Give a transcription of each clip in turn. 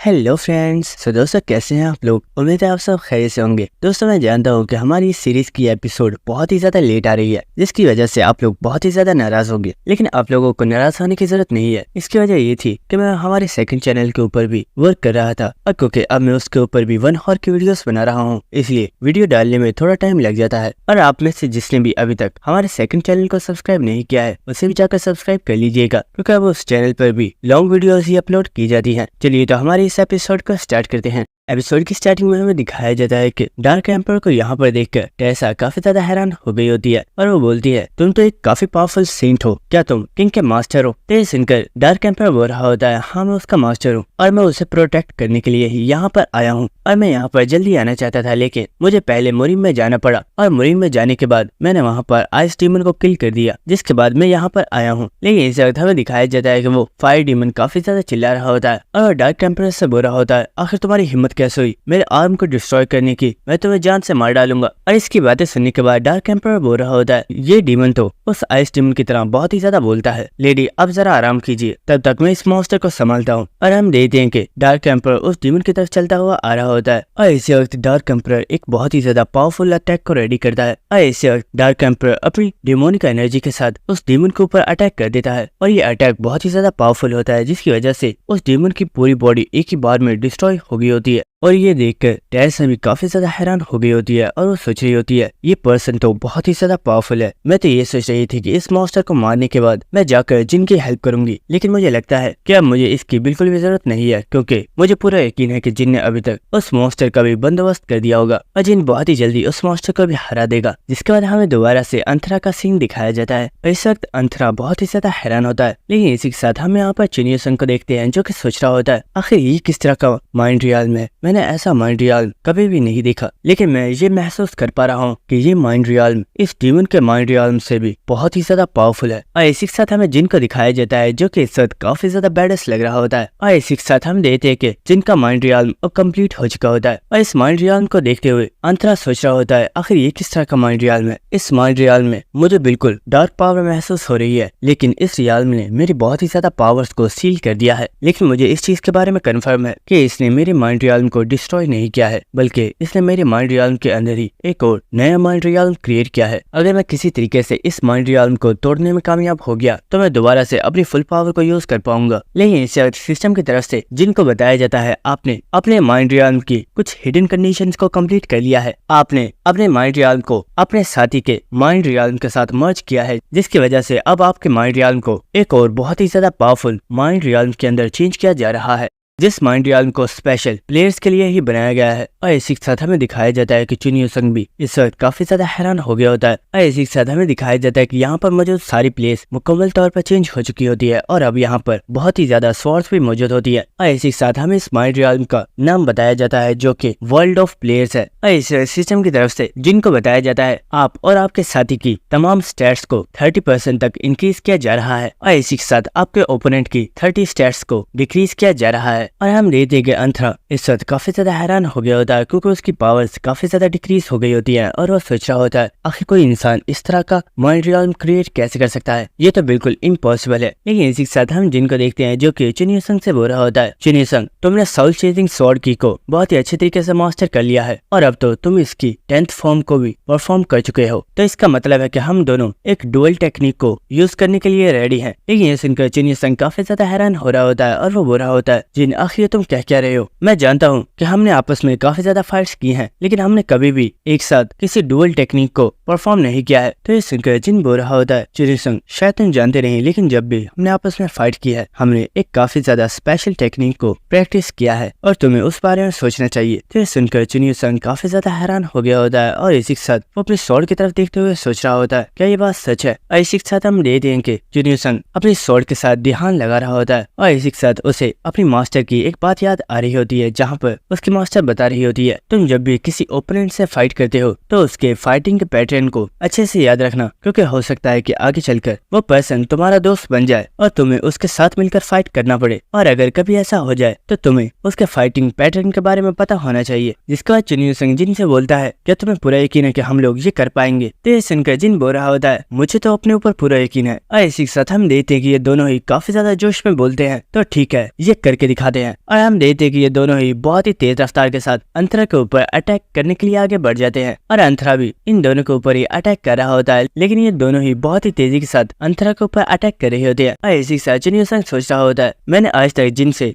Hello friends. दोस्तों कैसे हैं आप लोग। उम्मीद है आप सब खैरियत से होंगे। दोस्तों मैं जानता हूँ कि हमारी इस सीरीज की एपिसोड बहुत ही ज्यादा लेट आ रही है, जिसकी वजह से आप लोग बहुत ही ज्यादा नाराज होंगे। लेकिन आप लोगों को नाराज होने की जरूरत नहीं है। इसकी वजह ये थी कि मैं हमारे सेकंड चैनल के ऊपर भी वर्क कर रहा था, और क्योंकि अब मैं उसके ऊपर भी 1 आवर की वीडियोस बना रहा हूँ, इसलिए वीडियो डालने में थोड़ा टाइम लग जाता है। और आप में से जिसने भी अभी तक हमारे सेकंड चैनल को सब्सक्राइब नहीं किया है, उसे भी जाकर सब्सक्राइब कर लीजिएगा, क्योंकि अब उस चैनल पर भी लॉन्ग वीडियोस ही अपलोड की जाती है। चलिए तो हमारे इस एपिसोड को स्टार्ट करते हैं। एपिसोड की स्टार्टिंग में हमें दिखाया जाता है कि डार्क एम्पर को यहाँ पर देखकर टेसा काफी ज्यादा हैरान हो गई होती है, और वो बोलती है तुम तो एक काफी पावरफुल सेंट हो, क्या तुम किंग के मास्टर हो। तो ये सुनकर डार्क एम्पर बोल रहा होता है हाँ मैं उसका मास्टर हूँ, और मैं उसे प्रोटेक्ट करने के लिए ही यहाँ पर आया हूँ। और मैं यहाँ पर जल्दी आना चाहता था, लेकिन मुझे पहले मुरीम में जाना पड़ा, और मुरीम में जाने के बाद मैंने वहाँ पर आइस डीमन को किल कर दिया, जिसके बाद मैं यहाँ पर आया हूँ। लेकिन इस वक्त हमें दिखाया जाता है कि वो फायर डीमन काफी ज्यादा चिल्ला रहा होता है, और डार्क एम्पर से बोल रहा होता है आखिर तुम्हारी हिम्मत कैसे हुई मेरे आर्म को डिस्ट्रॉय करने की, मैं तुम्हें जान से मार डालूंगा। और इसकी बातें सुनने के बाद डार्क एम्पर बोल रहा होता है ये डीमन तो उस आइस डीमन की तरह बहुत ही ज्यादा बोलता है, लेडी अब जरा आराम कीजिए, तब तक मैं इस मॉन्स्टर को संभालता हूँ। और हम देखते हैं कि डार्क एम्पर उस डीमन की तरफ चलता हुआ आ रहा होता है, और इसी वक्त डार्क एम्पर एक बहुत ही ज्यादा पावरफुल अटैक को रेडी करता है। और इसी वक्त डार्क एम्पर अपनी डिमोनिक एनर्जी के साथ उस डीमन के ऊपर अटैक कर देता है, और ये अटैक बहुत ही ज्यादा पावरफुल होता है, जिसकी वजह से उस डीमन की पूरी बॉडी एक ही बार में डिस्ट्रॉय हो गई होती है। और ये देखकर टेसा भी काफी ज्यादा हैरान हो गई होती है, और वो सोच रही होती है ये पर्सन तो बहुत ही ज्यादा पावरफुल है। मैं तो ये सोच रही थी कि इस मॉन्स्टर को मारने के बाद मैं जाकर जिन की हेल्प करूंगी, लेकिन मुझे लगता है कि अब मुझे इसकी बिल्कुल भी जरूरत नहीं है, क्योंकि मुझे पूरा यकीन है कि जिन ने अभी तक उस मॉन्स्टर का भी बंदोबस्त कर दिया होगा, और जिन बहुत ही जल्दी उस मॉन्स्टर को भी हरा देगा। जिसके बाद हमें दोबारा से अंतरा का सीन दिखाया जाता है। इस वक्त अंतरा बहुत ही ज्यादा हैरान होता है, लेकिन इसी के साथ हम यहाँ पर चिनियोसन को देखते हैं, जो की सोच रहा होता है आखिर ये किस तरह का माइंड रियाल्म है, मैंने ऐसा माइंड रियाल्म कभी भी नहीं देखा। लेकिन मैं ये महसूस कर पा रहा हूँ कि ये माइंड रियाल्म इस डीमन के माइंड रियाल्म से भी बहुत ही ज्यादा पावरफुल है। और इसी के साथ हमें जिन को दिखाया जाता है, जो कि इस वक्त काफी ज्यादा बैडस लग रहा होता है। और इसी के साथ हम देखते हैं कि जिनका माइंड रियाल्म अब कंप्लीट हो चुका होता है, और इस माइंड रियाल्म को देखते हुए अंतरा सोच रहा होता है आखिर ये किस तरह का माइंड रियाल्म है। इस माइंड रियाल्म में मुझे बिल्कुल डार्क पावर महसूस हो रही है, लेकिन इस रियाल्म ने मेरी बहुत ही ज्यादा पावर्स को सील कर दिया है। लेकिन मुझे इस चीज के बारे में कन्फर्म है कि इसने मेरे माइंड रियाल्म को डिस्ट्रॉय नहीं किया है, बल्कि इसने मेरे माइंड रियाल्म के अंदर ही एक और नया माइंड रियाल्म क्रिएट किया है। अगर मैं किसी तरीके से इस माइंड रियाल्म को तोड़ने में कामयाब हो गया, तो मैं दोबारा से अपनी फुल पावर को यूज कर पाऊंगा। लेकिन इस वक्त सिस्टम की तरफ से जिनको बताया जाता है आपने अपने माइंड रियाल्म की कुछ हिडन कंडीशंस को कंप्लीट कर लिया है, आपने अपने माइंड रियाल्म को अपने साथी के माइंड रियाल्म के साथ मर्ज किया है, जिसकी वजह से अब आपके माइंड रियाल्म को एक और बहुत ही ज्यादा पावरफुल माइंड रियाल्म के अंदर चेंज किया जा रहा है, जिस माइंड रियाल्म को स्पेशल प्लेयर्स के लिए ही बनाया गया है। और इसी के साथ हमें दिखाया जाता है कि चुनियोसंग भी इस वक्त काफी ज्यादा हैरान हो गया होता है। और इसी के साथ हमें दिखाया जाता है कि यहाँ पर मौजूद सारी प्लेयर्स मुकम्मल तौर पर चेंज हो चुकी होती है, और अब यहाँ पर बहुत ही ज्यादा स्वॉर्ड्स भी मौजूद होती है। और इसी के साथ हमें इस माइंड रियाल्म का नाम बताया जाता है, जो कि वर्ल्ड ऑफ प्लेयर्स है। और इस सिस्टम की तरफ से जिनको बताया जाता है आप और आपके साथी की तमाम स्टैट्स को 30% तक इंक्रीज किया जा रहा है, और इसी के साथ आपके ओपोनेंट की 30 स्टैट्स को डिक्रीज किया जा रहा है। और हम देखते हैं अंतरा इस वक्त काफी ज्यादा हैरान हो गया होता है, क्योंकि उसकी पावर्स काफी ज्यादा डिक्रीज हो गई होती है, और वो सोच रहा होता है आखिर कोई इंसान इस तरह का माइंड रियाल्म क्रिएट कैसे कर सकता है, ये तो बिल्कुल इम्पॉसिबल है। लेकिन इसी के साथ हम जिनको देखते हैं, जो कि चिनियोसंग से बोल रहा होता है चिनियोसंग तुमने साउल चेजिंग स्वॉर्ड की को बहुत ही अच्छे तरीके से मास्टर कर लिया है, और अब तो तुम इसकी 10th फॉर्म को भी परफॉर्म कर चुके हो, तो इसका मतलब है कि हम दोनों एक डुअल टेक्निक को यूज करने के लिए रेडी हैं। लेकिन ये सुनकर चिनियोसंग काफी ज्यादा हैरान हो रहा होता है, और वो बोल रहा होता है जिन आखिर तुम क्या रहे हो। मैं जानता हूँ कि हमने आपस में काफी ज्यादा फाइट्स की हैं, लेकिन हमने कभी भी एक साथ किसी डुअल टेक्निक को परफॉर्म नहीं किया है। तो ये सुनकर जिन बोल रहा होता है चिनियोसंग शायद तुम जानते नहीं, लेकिन जब भी हमने आपस में फाइट की है, हमने एक काफी ज्यादा स्पेशल टेक्निक को प्रैक्टिस किया है, और तुम्हें उस बारे में सोचना चाहिए। तो ये सुनकर चिनियोसंग काफी ज्यादा हैरान हो गया होता है, और इसी के साथ वो अपने स्वॉर्ड की तरफ देखते हुए सोच रहा होता है क्या ये बात सच है। और इसी के साथ हम दे देंगे चिनियोसंग अपनी स्वॉर्ड के साथ ध्यान लगा रहा होता है, और इसी के साथ उसे अपनी मास्टर की एक बात याद आ रही होती है, जहाँ पर उसकी मास्टर बता रही होती है, तुम जब भी किसी ओपोनेंट से फाइट करते हो तो उसके फाइटिंग के पैटर्न को अच्छे से याद रखना, क्योंकि हो सकता है कि आगे चलकर वो पर्सन तुम्हारा दोस्त बन जाए और तुम्हें उसके साथ मिलकर फाइट करना पड़े। और अगर कभी ऐसा हो जाए तो तुम्हें उसके फाइटिंग पैटर्न के बारे में पता होना चाहिए। जिसके बाद चुनियो संग जिन से बोलता है, क्या तुम्हें पूरा यकीन है कि हम लोग ये कर पाएंगे? तो ये सुनकर जिन बोल रहा होता है, मुझे तो अपने ऊपर पूरा यकीन है। और इसी के साथ हम देखते हैं कि ये दोनों ही काफी ज्यादा जोश में बोलते हैं, तो ठीक है ये करके दिखाते हैं। और हम देखते हैं कि ये दोनों ही बहुत ही तेज रफ्तार के साथ अंतरा के ऊपर अटैक करने के लिए आगे बढ़ जाते हैं। और अंतरा भी इन दोनों के ऊपर ही अटैक कर रहा होता है, लेकिन ये दोनों ही बहुत ही तेजी के साथ अंतरा के ऊपर अटैक कर रहे होते हैं। और इसी के साथ चुनियो संग सोच रहा होता है, मैंने आज तक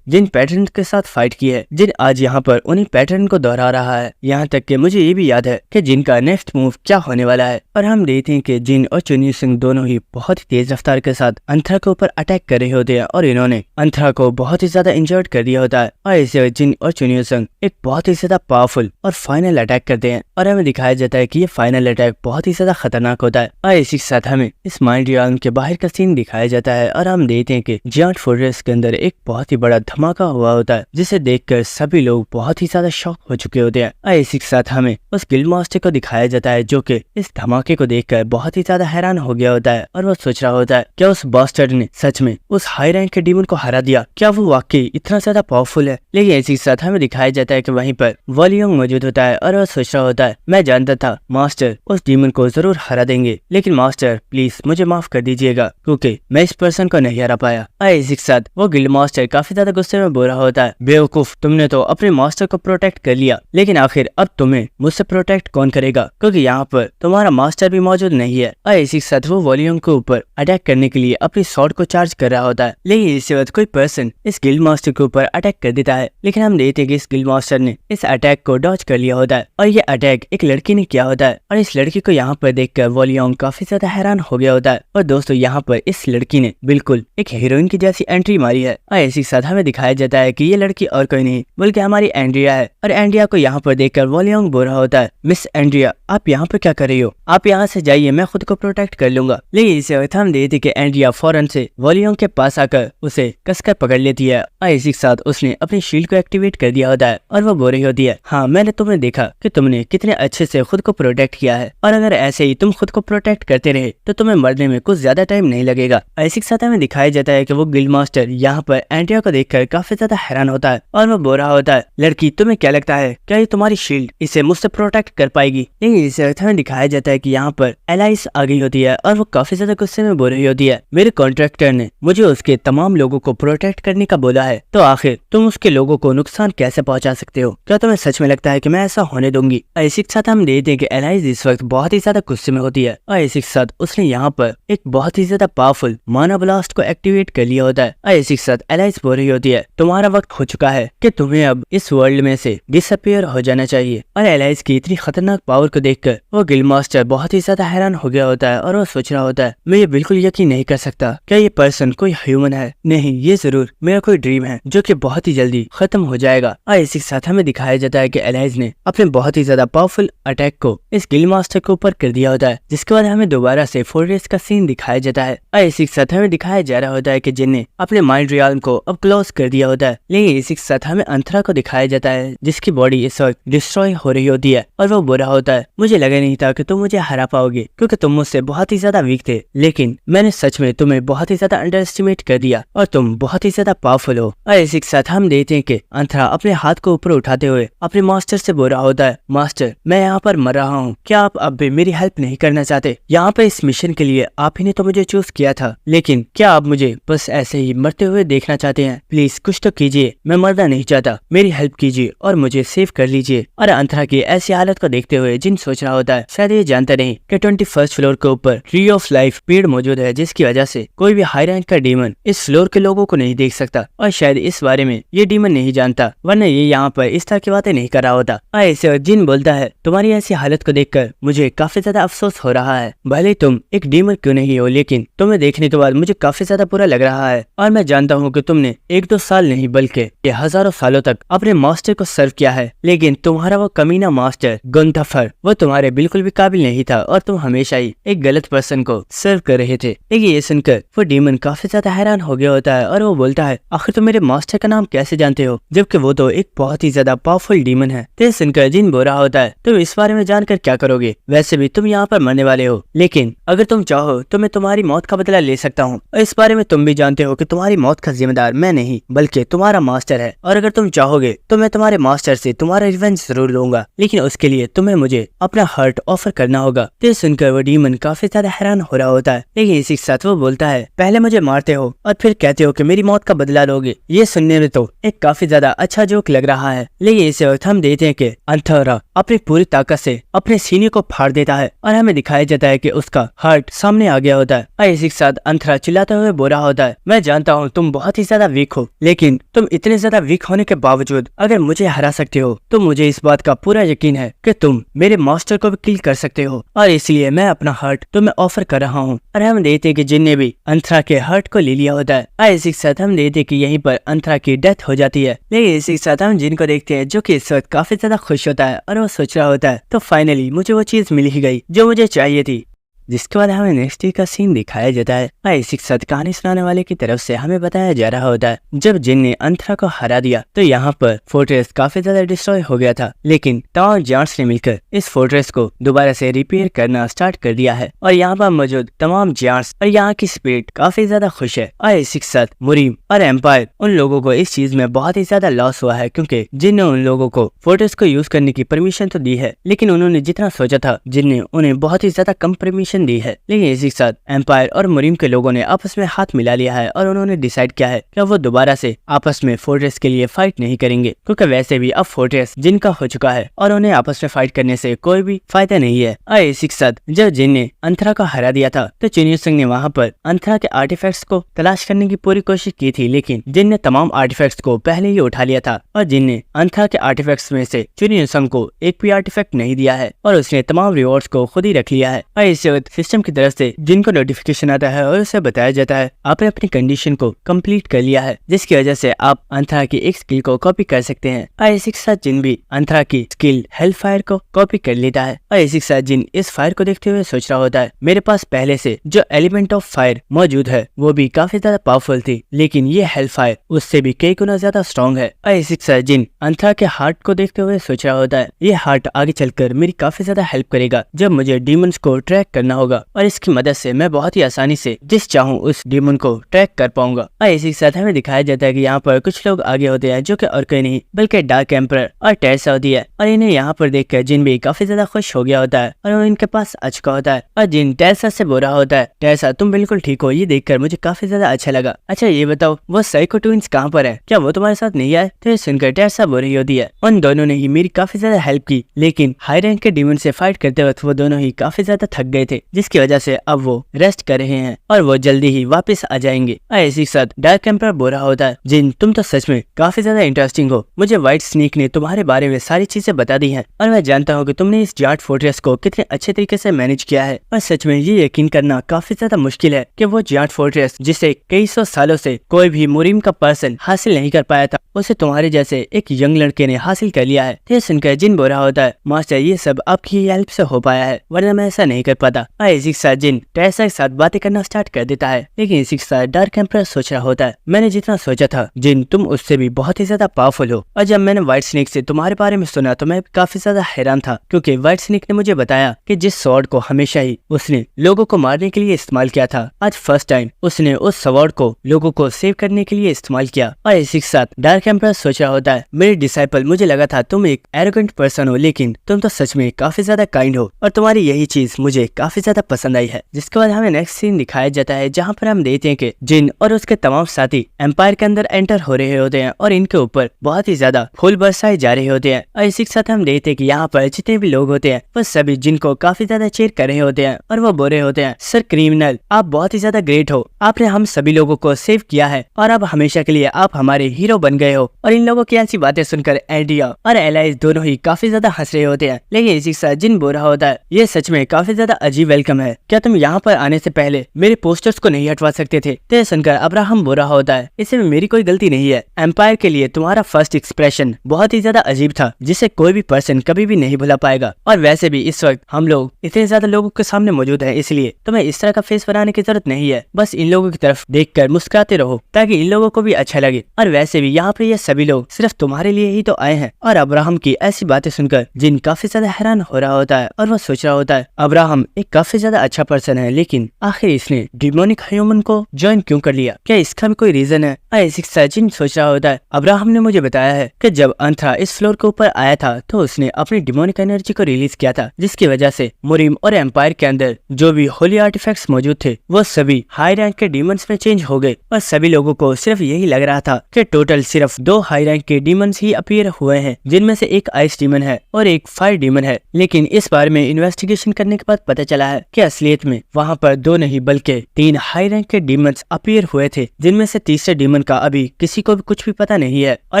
जिन पैटर्न के साथ फाइट की है, जिन आज यहाँ पर उन्हीं पैटर्न को दोहरा रहा है। यहाँ तक कि मुझे ये भी याद है कि जिनका नेक्स्ट मूव क्या होने वाला है। और हम देखते हैं कि जिन और चुनियो संग दोनों ही बहुत ही तेज रफ्तार के साथ अंतरा के ऊपर अटैक कर रहे होते हैं और इन्होंने अंतरा को बहुत ही ज्यादा इंजर्ड कर दिया होता है। और इसे जिन और चुनियो संग एक बहुत ही ज्यादा पावरफुल और फाइनल अटैक करते हैं और हमें दिखाया जाता है कि ये फाइनल अटैक बहुत ही ज्यादा खतरनाक होता है। और इसी के साथ हमें इस माइंड रियल्म के बाहर का सीन दिखाया जाता है और हम देखते हैं कि जियांट फोर्ट्रेस के अंदर एक बहुत ही बड़ा धमाका हुआ होता है, जिसे देखकर सभी लोग बहुत ही ज्यादा शॉक हो चुके होते हैं। और इसी के साथ हमें उस गिल्ड मास्टर को दिखाया जाता है जो कि इस धमाके को देखकर बहुत ही ज्यादा हैरान हो गया होता है और वो सोच रहा होता है, क्या उस बास्टर्ड ने सच में उस हाई रैंक के डीमन को हरा दिया? क्या वो वाकई इतना ज्यादा पावरफुल है? लेकिन इसी के साथ हमें दिखाया जाता है कि वहीं पर वॉल्यूम मौजूद होता है और वो सोच रहा होता है, मैं जानता था मास्टर उस डीमन को जरूर हरा देंगे, लेकिन मास्टर प्लीज मुझे माफ कर दीजिएगा क्योंकि मैं इस पर्सन को नहीं हरा पाया। और इसी के साथ वो गिल्ड मास्टर काफी ज्यादा गुस्से में बोल रहा होता है, बेवकूफ, तुमने तो अपने मास्टर को प्रोटेक्ट कर लिया, लेकिन आखिर अब तुम्हें मुझसे प्रोटेक्ट कौन करेगा, क्योंकि यहाँ पर तुम्हारा मास्टर भी मौजूद नहीं है। और इसी के साथ वो वॉल्यूम के ऊपर अटैक करने के लिए अपनी शॉट को चार्ज कर रहा होता है, लेकिन इसी वक्त कोई पर्सन इस गिल्ड मास्टर के ऊपर अटैक कर देता है। लेकिन हम देखते हैं कि इस गिल्ड मास्टर ने इस अटैक को डॉज कर लिया होता है और ये अटैक एक लड़की ने किया होता है। और इस लड़की को यहाँ पर देखकर वॉल्यूम काफी ज्यादा हैरान हो गया होता है। और दोस्तों यहाँ पर इस लड़की ने बिल्कुल एक हीरोइन की जैसी एंट्री मारी है। और इसी के साथ हमें दिखाया जाता है कि ये लड़की और कोई नहीं बल्कि हमारी एंड्रिया है। और एंड्रिया को यहाँ पर देखकर वॉल्यूम बोल रहा होता है, मिस एंड्रिया आप यहाँ पर क्या कर रही हो? आप यहाँ से जाइए, मैं खुद को प्रोटेक्ट कर लूंगा। लेकिन इसी वक्त हम देखते कि एंड्रिया फौरन से वॉल्यूम के पास आकर उसे कसकर पकड़ लेती है। और इसी के साथ उसने अपनी शील्ड को एक्टिवेट कर दिया होता है और वो बोल रही होती है, हाँ मैंने तुम्हें देखा कि तुमने कितने अच्छे से खुद को प्रोटेक्ट किया है, और अगर ऐसे ही तुम खुद को प्रोटेक्ट करते रहे तो तुम्हें मरने में कुछ ज्यादा टाइम नहीं लगेगा। इसी के साथ हमें दिखाया जाता है कि वो गिल्ड मास्टर यहाँ पर एंड्रिया को देखकर काफी ज्यादा हैरान होता है और वो बोल रहा होता है, लड़की तुम्हें क्या लगता है, क्या ये तुम्हारी शील्ड इसे मुझसे प्रोटेक्ट कर पाएगी? लेकिन इसे हमें दिखाया जाता है कि यहाँ पर एलाइस आ गई होती है और वो काफी ज्यादा गुस्से में बोल रही होती है, मेरे कॉन्ट्रैक्टर ने मुझे उसके तमाम लोगों को प्रोटेक्ट करने का बोला है, तो आखिर तुम उसके लोगों को नुकसान कैसे पहुंचा सकते हो? क्या तुम्हें सच में लगता है कि मैं ऐसा होने दूंगी? इसी के साथ हम देखते हैं कि एलाइस इस वक्त बहुत ही ज्यादा गुस्से में होती है और इसी के साथ उसने यहाँ पर एक बहुत ही ज्यादा पावरफुल माना ब्लास्ट को एक्टिवेट कर लिया होता है। और इसी के साथ एलाइस बोल रही होती है, तुम्हारा वक्त हो चुका है कि तुम्हें अब इस वर्ल्ड में से डिसअपियर हो जाना चाहिए। और एलाइस की इतनी खतरनाक पावर को देखकर वो गिल्ड मास्टर बहुत ही ज्यादा हैरान हो गया होता है और वो सोच रहा होता है, मैं ये बिल्कुल यकीन नहीं कर सकता, क्या ये पर्सन कोई ह्यूमन है? नहीं, ये जरूर मेरा कोई ड्रीम है जो कि बहुत ही जल्दी खत्म हो जाएगा। और इसी के साथ हमें दिखाया जाता है कि एलाइस ने अपने बहुत ही ज्यादा पावरफुल अटैक को इस गिल्ड मास्टर के ऊपर कर दिया होता है, जिसके बाद हमें दोबारा से फोर्ट्रेस का सीन दिखाया जाता है। और इसी के साथ हमें दिखाया जा रहा होता है कि जिन ने अपने माइंड रियल्म को अब क्लोज कर दिया होता है। लेकिन इसी के साथ हमें अंतरा को दिखाया जाता है जिसकी बॉडी इस वक्त डिस्ट्रॉय हो रही होती है और वो बोल रहा होता है, मुझे लगा नहीं था कि तुम मुझे हरा पाओगे क्योंकि तुम मुझसे बहुत ही ज्यादा वीक थे, लेकिन मैंने सच में तुम्हें बहुत ही ज्यादा अंडर एस्टिमेट कर दिया और तुम बहुत ही ज्यादा पावरफुल हो। और इसी के साथ हम देखते हैं कि अंतरा अपने हाथ को ऊपर उठाते हुए अपने मास्टर से बोल रहा होता है, मास्टर मैं यहाँ पर मर रहा हूँ, क्या आप अब भी मेरी हेल्प नहीं करना चाहते? यहाँ पे इस मिशन के लिए आप ही ने तो मुझे चूज किया था, लेकिन क्या आप मुझे बस ऐसे ही मरते हुए देखना चाहते हैं? प्लीज कुछ तो कीजिए, मैं मरना नहीं चाहता, मेरी हेल्प कीजिए और मुझे सेव कर लीजिए। और अंतरा की ऐसी हालत को देखते हुए जिन सोच रहा होता है, शायद ये जानता नहीं कि 21st फ्लोर के ऊपर ट्री ऑफ लाइफ पेड़ मौजूद है, जिसकी वजह से कोई भी हाई रैंक का डीमन इस फ्लोर के लोगों को नहीं देख सकता, और शायद इस बारे में ये डीमन नहीं जानता, वरना ये यहाँ पर इस तरह की बातें नहीं कर रहा होता। ऐसे जिन बोलता है, तुम्हारी ऐसी हालत को देखकर मुझे काफी ज्यादा अफसोस हो रहा है, भले तुम एक डीमन क्यों नहीं हो, लेकिन तुम्हें देखने के बाद मुझे काफी ज्यादा बुरा लग रहा है। और मैं जानता हूँ कि तुमने 1-2 साल नहीं बल्कि ये हजारों सालों तक अपने मास्टर को सर्व किया है, लेकिन तुम्हारा वो कमीना मास्टर गुंथफर वो तुम्हारे बिल्कुल भी काबिल नहीं था और तुम हमेशा ही एक गलत पर्सन को सर्व कर रहे थे। लेकिन ये सुनकर वो डीमन काफी ज्यादा हैरान हो गया होता है और वो बोलता है, आखिर तुम मेरे मास्टर का नाम कैसे जानते हो? जब जबकि वो तो एक बहुत ही ज्यादा पावरफुल डीमन है। तो सुनकर जिन बोल रहा होता है तुम इस बारे में जानकर क्या करोगे, वैसे भी तुम यहाँ पर मरने वाले हो, लेकिन अगर तुम चाहो तो मैं तुम्हारी मौत का बदला ले सकता हूँ। और इस बारे में तुम भी जानते हो कि तुम्हारी मौत का जिम्मेदार मैं नहीं बल्कि तुम्हारा मास्टर है, और अगर तुम चाहोगे तो मैं तुम्हारे मास्टर से तुम्हारा रिवेंज जरूर लूंगा, लेकिन उसके लिए तुम्हें मुझे अपना हार्ट ऑफर करना होगा। तो सुनकर वो डीमन काफी ज्यादा हैरान हो रहा होता है, लेकिन इसी के साथ वो बोलता है पहले मुझे मारते हो और फिर कहते हो कि मेरी मौत का बदला लोगे। ये सुनने में तो एक काफी ज्यादा अच्छा जोक लग रहा है, लेकिन इस वक्त हम देखते हैं कि अंथरा अपनी पूरी ताकत से अपने सीने को फाड़ देता है और हमें दिखाया जाता है कि उसका हार्ट सामने आ गया होता है। और इसी के साथ अंथरा चिल्लाते हुए बोल रहा होता है मैं जानता हूँ तुम बहुत ही ज्यादा वीक हो, लेकिन तुम इतने ज्यादा वीक होने के बावजूद अगर मुझे हरा सकते हो तो मुझे इस बात का पूरा यकीन है कि तुम मेरे मास्टर को भी किल कर सकते हो, और इसलिए मैं अपना हार्ट तुम्हें ऑफर कर रहा हूँ। और हम देखते हैं कि जिन ने भी अंथरा के हार्ट को ले लिया होता है। और इसी के साथ हम देखते हैं कि यहीं पर अंथरा की डेथ हो जाती है, लेकिन इसी के साथ हम जिन को देखते हैं जो कि इस वक्त काफी ज्यादा खुश होता है और वो सोच रहा होता है तो फाइनली मुझे वो चीज मिल ही गई जो मुझे चाहिए थी। जिसके बाद हमें नेक्स्ट डे का सीन दिखाया जाता है और इसी के साथ कहानी सुनाने वाले की तरफ से हमें बताया जा रहा होता है जब जिन ने अंथरा को हरा दिया तो यहाँ पर फोर्ट्रेस काफी ज्यादा डिस्ट्रॉय हो गया था, लेकिन तमाम जायंट्स ने मिलकर इस फोर्ट्रेस को दोबारा से रिपेयर करना स्टार्ट कर दिया है और यहाँ पर मौजूद तमाम जायंट्स और यहाँ की स्पिरिट काफी ज्यादा खुश है। और इसी के साथ मुरीम और एम्पायर उन लोगों को इस चीज में बहुत ही ज्यादा लॉस हुआ है, क्योंकि जिन ने उन लोगों को फोर्ट्रेस को यूज करने की परमिशन तो दी है, लेकिन उन्होंने जितना सोचा था जिन ने उन्हें बहुत ही ज्यादा कम परमिशन दी है। लेकिन इसी के साथ एम्पायर और मुरीम के लोगों ने आपस में हाथ मिला लिया है और उन्होंने डिसाइड किया है कि वो दोबारा से आपस में फोर्ट्रेस के लिए फाइट नहीं करेंगे, क्योंकि वैसे भी अब फोर्ट्रेस जिनका हो चुका है और उन्हें आपस में फाइट करने से कोई भी फायदा नहीं है। और इसी के साथ जब जिन ने अंथरा को हरा दिया था तो चुनियो सिंह ने वहाँ पर अंथरा के आर्टिफैक्ट्स को तलाश करने की पूरी कोशिश की थी, लेकिन जिन ने तमाम आर्टिफैक्ट्स को पहले ही उठा लिया था और जिन ने अंथरा के आर्टिफैक्ट्स में से चुनियो सिंह को एक भी आर्टिफैक्ट नहीं दिया है और उसने तमाम रिवॉर्ड्स को खुद ही रख लिया है। और इस वक्त सिस्टम की तरफ से जिनको नोटिफिकेशन आता है और उसे बताया जाता है आपने अपनी कंडीशन को कंप्लीट कर लिया है, जिसकी वजह से आप अंथरा की एक स्किल को कॉपी कर सकते हैं। और इसी के साथ जिन भी अंथरा की स्किल हेल फायर को कॉपी कर लेता है और इसी के साथ जिन इस फायर को देखते हुए सोच रहा होता है मेरे पास पहले से जो एलिमेंट ऑफ फायर मौजूद है वो भी काफी ज्यादा पावरफुल थी, लेकिन ये हेल फायर उससे भी कई गुना ज्यादा स्ट्रॉन्ग है। और इसी के साथ जिन अंथरा के हार्ट को देखते हुए सोच रहा होता है ये हार्ट आगे चलकर मेरी काफी ज्यादा हेल्प करेगा जब मुझे डीमंस को ट्रैक करना होगा, और इसकी मदद से मैं बहुत ही आसानी से जिस चाहूँ उस डीमन को ट्रैक कर पाऊंगा। और इसी के साथ हमें दिखाया जाता है कि यहाँ पर कुछ लोग आगे होते हैं जो कि और कोई नहीं बल्कि डार्क एम्परर और टेरेसा होती है, और इन्हें यहाँ पर देखकर जिन भी काफी ज्यादा खुश हो गया होता है और वो इनके पास आ चुका होता है। और जिन टेरेसा से बोल रहा होता है टेरेसा तुम बिल्कुल ठीक हो, ये देखकर मुझे काफी ज्यादा अच्छा लगा। अच्छा ये बताओ वो साइको ट्विंस कहाँ पर है, क्या वो तुम्हारे साथ नहीं आए? तो ये सुनकर टेरेसा बोल रही होती है उन दोनों ने ही मेरी काफी ज्यादा हेल्प की, लेकिन हाई रैंक के डीमन से फाइट करते वक्त वो दोनों ही काफी ज्यादा थक गए थे, जिसकी वजह से अब वो रेस्ट कर रहे हैं और वो जल्दी ही वापस आ जाएंगे। और इसी के साथ डार्क एम्परर बोल रहा होता है जिन तुम तो सच में काफी ज्यादा इंटरेस्टिंग हो, मुझे व्हाइट स्नेक ने तुम्हारे बारे में सारी चीजें बता दी हैं और मैं जानता हूँ कि तुमने इस जाट फोर्ट्रेस को कितने अच्छे तरीके से मैनेज किया है। और सच में ये यकीन करना काफी ज्यादा मुश्किल है कि वो जाट फोर्ट्रेस जिसे कई सौ सालों से कोई भी मुरीम का पर्सन हासिल नहीं कर पाया था उसे तुम्हारे जैसे एक यंग लड़के ने हासिल कर लिया है। तो सुनकर जिन बोल रहा होता है मास्टर ये सब आपकी हेल्प से हो पाया है, वरना मैं ऐसा नहीं कर पाता। और इसी के साथ जिन टेरेसा के साथ बातें करना स्टार्ट कर देता है, लेकिन इसी के साथ डार्क एम्परर सोच रहा होता है मैंने जितना सोचा था जिन तुम उससे भी बहुत ही ज्यादा पावरफुल हो। और जब मैंने व्हाइट स्नेक से तुम्हारे बारे में सुना तो मैं काफी ज्यादा हैरान था, क्योंकि व्हाइट स्नेक ने मुझे बताया कि जिस स्वॉर्ड को हमेशा ही उसने लोगों को मारने के लिए इस्तेमाल किया था, आज फर्स्ट टाइम उसने उस स्वॉर्ड को लोगों को सेव करने के लिए इस्तेमाल किया। और इसी के साथ डार्क एम्परर सोच रहा होता है मेरे डिसाइपल मुझे लगा था तुम एक एरोगेंट पर्सन हो, लेकिन तुम तो सच में काफी ज्यादा काइंड हो और तुम्हारी यही चीज मुझे काफी ज्यादा पसंद आई है। जिसके बाद हमें नेक्स्ट सीन दिखाया जाता है जहाँ पर हम देखते हैं कि जिन और उसके तमाम साथी एम्पायर के अंदर एंटर हो रहे होते हैं और इनके ऊपर बहुत ही ज्यादा फूल बरसाए जा रहे होते हैं। और इसी के साथ हम देखते हैं कि यहाँ पर जितने भी लोग होते हैं वो सभी जिनको काफी ज्यादा चेयर कर रहे होते हैं और वो बोल रहे होते हैं सर क्रिमिनल आप बहुत ही ज्यादा ग्रेट हो, आपने हम सभी लोगों को सेव किया है और अब हमेशा के लिए आप हमारे हीरो बन गए हो। और इन लोगों की ऐसी बातें सुनकर एंड्रिया और एलाइज दोनों ही काफी ज्यादा हंस रहे होते हैं, लेकिन इसी के साथ जिन बोल रहा होता है ये सच में काफी ज्यादा अजीब वेलकम है, क्या तुम यहाँ पर आने से पहले मेरे पोस्टर्स को नहीं हटवा सकते थे? तो सुनकर अब्राहम बोल रहा होता है इसमें मेरी कोई गलती नहीं है, एम्पायर के लिए तुम्हारा फर्स्ट एक्सप्रेशन बहुत ही ज्यादा अजीब था जिसे कोई भी पर्सन कभी भी नहीं भुला पाएगा। और वैसे भी इस वक्त हम लोग इतने ज्यादा लोगों के सामने मौजूद हैं, इसलिए तुम्हें इस तरह का फेस बनाने की जरूरत नहीं है, बस इन लोगों की तरफ देखकर मुस्कुराते रहो ताकि इन लोगों को भी अच्छा लगे। और वैसे भी यहाँ पे फिर ये सभी लोग सिर्फ तुम्हारे लिए ही तो आए हैं। और अब्राहम की ऐसी बातें सुनकर जिन काफी ज्यादा हैरान हो रहा होता है और वो सोच रहा होता है अब्राहम एक काफी ज्यादा अच्छा पर्सन है, लेकिन आखिर इसने डिमोनिक ह्यूमन को ज्वाइन क्यों कर लिया, क्या इसका भी कोई रीजन है। जिन सोच रहा होता है अब्राहम ने मुझे बताया है कि जब अंथरा इस फ्लोर के ऊपर आया था तो उसने अपनी डिमोनिक एनर्जी को रिलीज किया था, जिसकी वजह से मुरीम और एम्पायर के अंदर जो भी होली आर्टिफैक्ट्स मौजूद थे वो सभी हाई रैंक के डीमंस में चेंज हो गए। और सभी लोगों को सिर्फ यही लग रहा था कि टोटल सिर्फ 2 हाई रैंक के डीमंस ही अपीयर हुए हैं, जिनमें से एक आइस डीमन है और एक फायर डीमन है। लेकिन इस बारे में इन्वेस्टिगेशन करने के बाद पता चला है कि असलियत में वहाँ पर 2 नहीं बल्कि 3 हाई रैंक के डीमंस अपीयर हुए थे, जिनमें से तीसरे डीमन का अभी किसी को भी कुछ भी पता नहीं है। और